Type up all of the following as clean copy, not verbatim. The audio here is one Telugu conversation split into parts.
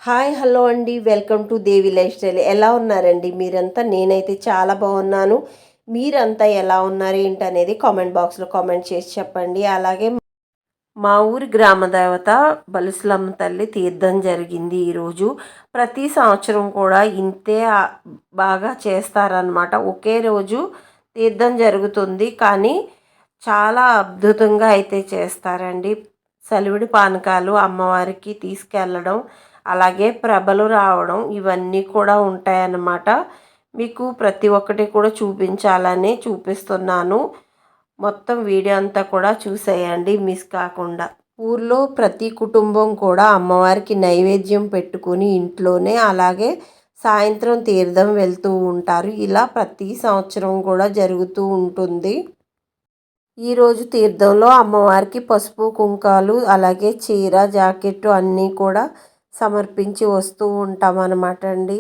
హాయ్ హలో అండి, welcome to Devi life style. ఎలా ఉన్నారండి మీరంతా? నేనైతే చాలా బాగున్నాను. మీరంతా ఎలా ఉన్నారు ఏంటనేది కామెంట్ బాక్స్లో కామెంట్ చేసి చెప్పండి. అలాగే మా ఊరి గ్రామ దేవత బలుసులమ్మ తల్లి తీర్థం జరిగింది ఈరోజు. ప్రతి సంవత్సరం కూడా ఇంతే బాగా చేస్తారనమాట. ఒకే రోజు తీర్థం జరుగుతుంది, కానీ చాలా అద్భుతంగా అయితే చేస్తారండి. సలివిడి పానకాలు అమ్మవారికి తీసుకెళ్ళడం, అలాగే ప్రభలు రావడం, ఇవన్నీ కూడా ఉంటాయన్నమాట. మీకు ప్రతి ఒక్కటి కూడా చూపించాలని చూపిస్తున్నాను. మొత్తం వీడియో అంతా కూడా చూసేయండి మిస్ కాకుండా. ఊర్లో ప్రతి కుటుంబం కూడా అమ్మవారికి నైవేద్యం పెట్టుకుని ఇంట్లోనే, అలాగే సాయంత్రం తీర్థం వెళ్తూ ఉంటారు. ఇలా ప్రతి సంవత్సరం కూడా జరుగుతూ ఉంటుంది. ఈరోజు తీర్థంలో అమ్మవారికి పసుపు కుంకాలు, అలాగే చీర జాకెట్టు అన్నీ కూడా సమర్పించి వస్తూ ఉంటాం అన్నమాట అండి.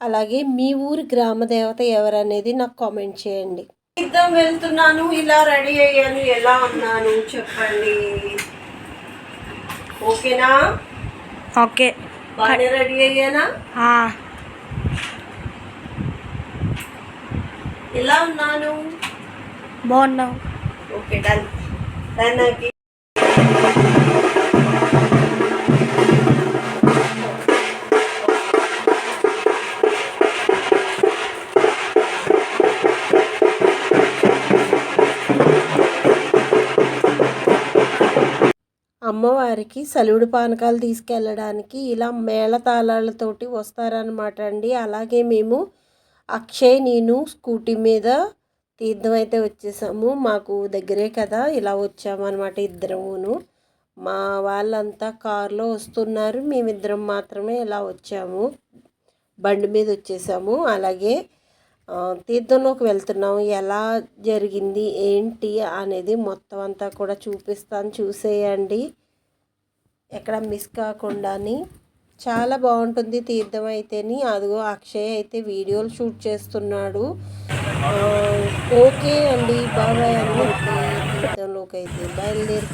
అలాగే మీ ఊరి గ్రామ దేవత ఎవరనేది నాకు కామెంట్ చేయండి. తీర్థం వెళ్తున్నాను, ఇలా రెడీ అయ్యాను, ఎలా ఉన్నాను చెప్పండి. ఓకేనా? ఓకే. బాగానే రెడీ అయ్యానా? ఎలా ఉన్నాను? బాగున్నావు. Okay, done done. నాకు అమ్మవారికి సలివిడి పానకాలు తీసుకెళ్ళడానికి ఇలా మేళతాళాలతోటి వస్తారనమాట అండి. అలాగే మేము అక్షయ్ నేను స్కూటీ మీద తీర్థం అయితే వచ్చేసాము. మాకు దగ్గరే కదా, ఇలా వచ్చామన్నమాట ఇద్దరమును. మా వాళ్ళంతా కారులో వస్తున్నారు, మేమిద్దరం మాత్రమే ఇలా వచ్చాము, బండి మీద వచ్చేసాము. అలాగే తీర్థంలోకి వెళ్తున్నాము. ఎలా జరిగింది ఏంటి అనేది మొత్తం అంతా కూడా చూపిస్తాను, చూసేయండి ఎక్కడ మిస్ కాకుండాని. చాలా బాగుంటుంది తీర్థం అయితేని. అదిగో అక్షయ్ అయితే వీడియోలు షూట్ చేస్తున్నాడు. ఓకే అండి, బాబాయ్ అందరికీ. తీర్థంలోకి అయితే బయలుదేరి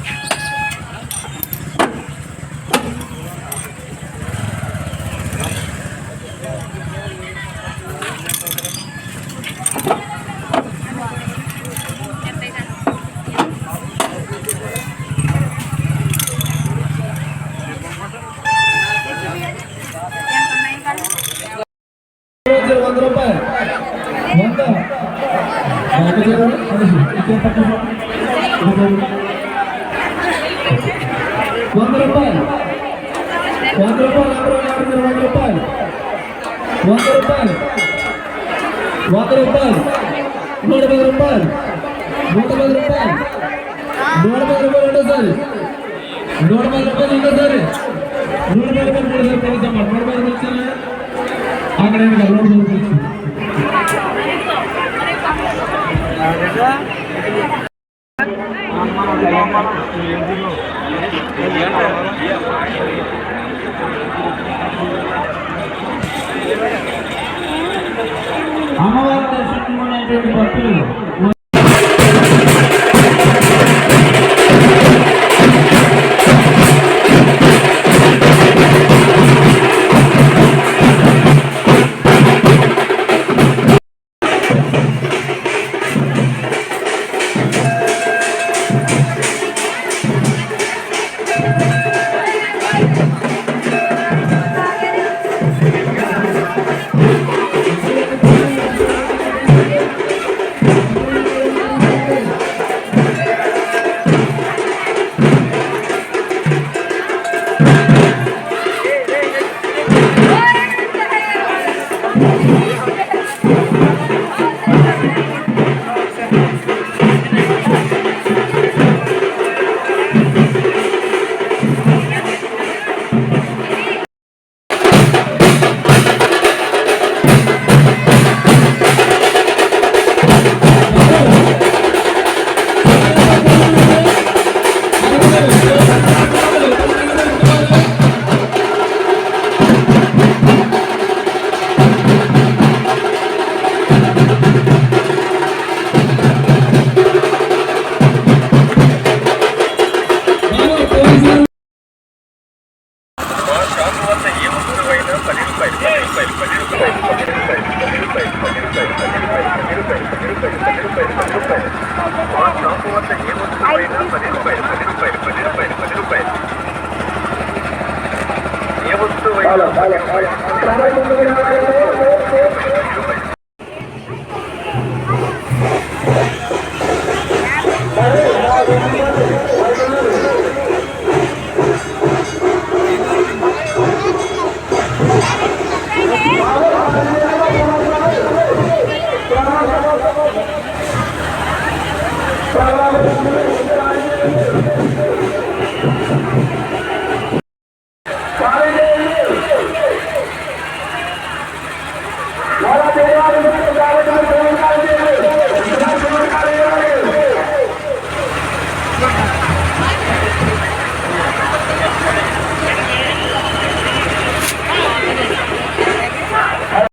అమ్మవారి దర్శనం భక్తులు